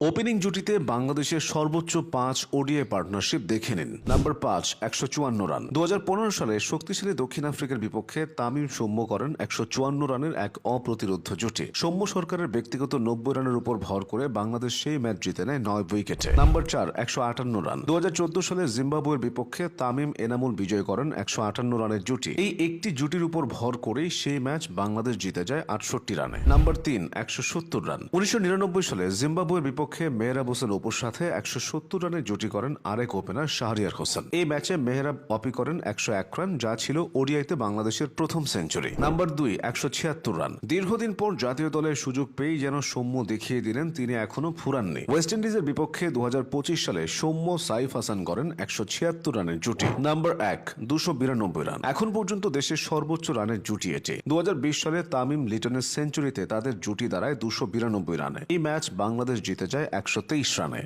Opening জুটিতে বাংলাদেশের সর্বোচ্চ 5 ODI partnership দেখে নিন। Number 5, 154 run. 2015 সালে শক্তিশালী দক্ষিণ আফ্রিকার বিপক্ষে তামিম সৌম্য করেন 154 রানের এক অপ্রতিরোধ্য জুটি। সৌম্য সরকারের ব্যক্তিগত 90 রানের উপর ভর করে বাংলাদেশ সেই ম্যাচ জিতে নেয় 9 উইকেটে। Number 4, 158 run. 2014 সালে জিম্বাবুয়ের বিপক্ষে তামিম এনামুল বিজয় করেন 158 রানের জুটি। এই একটি জুটির উপর ভর করেই সেই ম্যাচ বাংলাদেশ জিতে যায় 68 রানে। Number 3, 170 run. 1999 সালে জিম্বাবুয়ের বিপক্ষে মেহরাব হোসেন অপুর সাথে 170 রানের জুটি করেন আরেক ওপেনার শাহরিয়ার হোসেন। এই ম্যাচে মেহরাব অপি করেন 101 রান, যা ছিল ওডিআইতে বাংলাদেশের প্রথম সেঞ্চুরি। Number 2, 176 run. দীর্ঘদিন পর জাতীয় দলের সুযোগ পেয়েই যেন সৌম্য দেখিয়ে দিলেন তিনি এখনো ফুরাননি। ওয়েস্ট ইন্ডিজের বিপক্ষে 2025 সালে সৌম্য সাইফ হাসান করেন 176 রানের জুটি। Number 1, 292 run. এখন পর্যন্ত দেশের সর্বোচ্চ রানের জুটি এটি। 2020 সালে তামিম লিটনের সেঞ্চুরিতে তাদের জুটি দাঁড়ায় 292 রানে। এই ম্যাচ বাংলাদেশ জিতে যায় 123 রানে।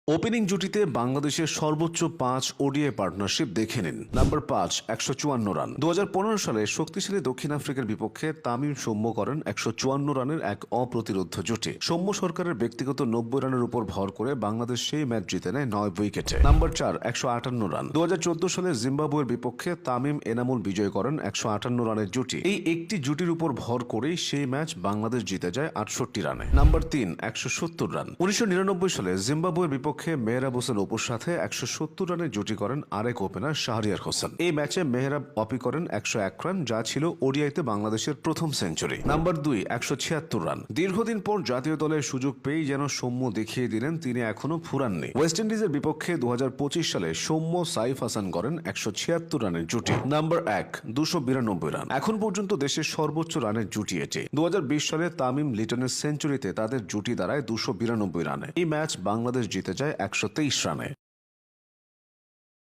ওপেনিং জুটিতে বাংলাদেশের সর্বোচ্চ 5 ওডিআই পার্টনারশিপ দেখে নিন। Number 5, 154 run. 2015 সালে শক্তিশালী দক্ষিণ আফ্রিকার বিপক্ষে তামিম সৌম্য করেন 154 রানের এক অপ্রতিরোধ্য জুটি। সৌম্য সরকারের ব্যক্তিগত 90 রানের উপর ভর করে বাংলাদেশ সেই ম্যাচ জিতে নেয় 9 উইকেটে। Number 4, 158 run. 2014 সালে জিম্বাবুয়ের বিপক্ষে তামিম এনামুল বিজয় করেন 158 রানের জুটি। এই একটি জুটির উপর ভর করেই সেই ম্যাচ বাংলাদেশ জিতে যায় 68 রানে। Number 3, 170 run. 1999 সালে জিম্বাবুয়ের বিপক্ষে মেহরাব হোসেন অপুর সাথে 170 রানের জুটি করেন আরেক ওপেনার শাহরিয়ার হোসেন। এই ম্যাচে মেহরাব অপি করেন 101 রান, যা ছিল ওডিআইতে বাংলাদেশের প্রথম সেঞ্চুরি। Number 2, 176 run. দীর্ঘদিন পর জাতীয় দলের সুযোগ পেয়েই যেন সৌম্য দেখিয়ে দিলেন তিনি এখনো ফুরাননি। ওয়েস্ট ইন্ডিজের বিপক্ষে 2025 সালে সৌম্য সাইফ হাসান করেন 176 রানের জুটি। Number 1, 292 run. এখন পর্যন্ত দেশের সর্বোচ্চ রানের জুটি এটি। 2020 সালে তামিম লিটনের সেঞ্চুরিতে তাদের জুটি দাঁড়ায় 292 রানে। এই ম্যাচ বাংলাদেশ জিতে যায় 123 রানে।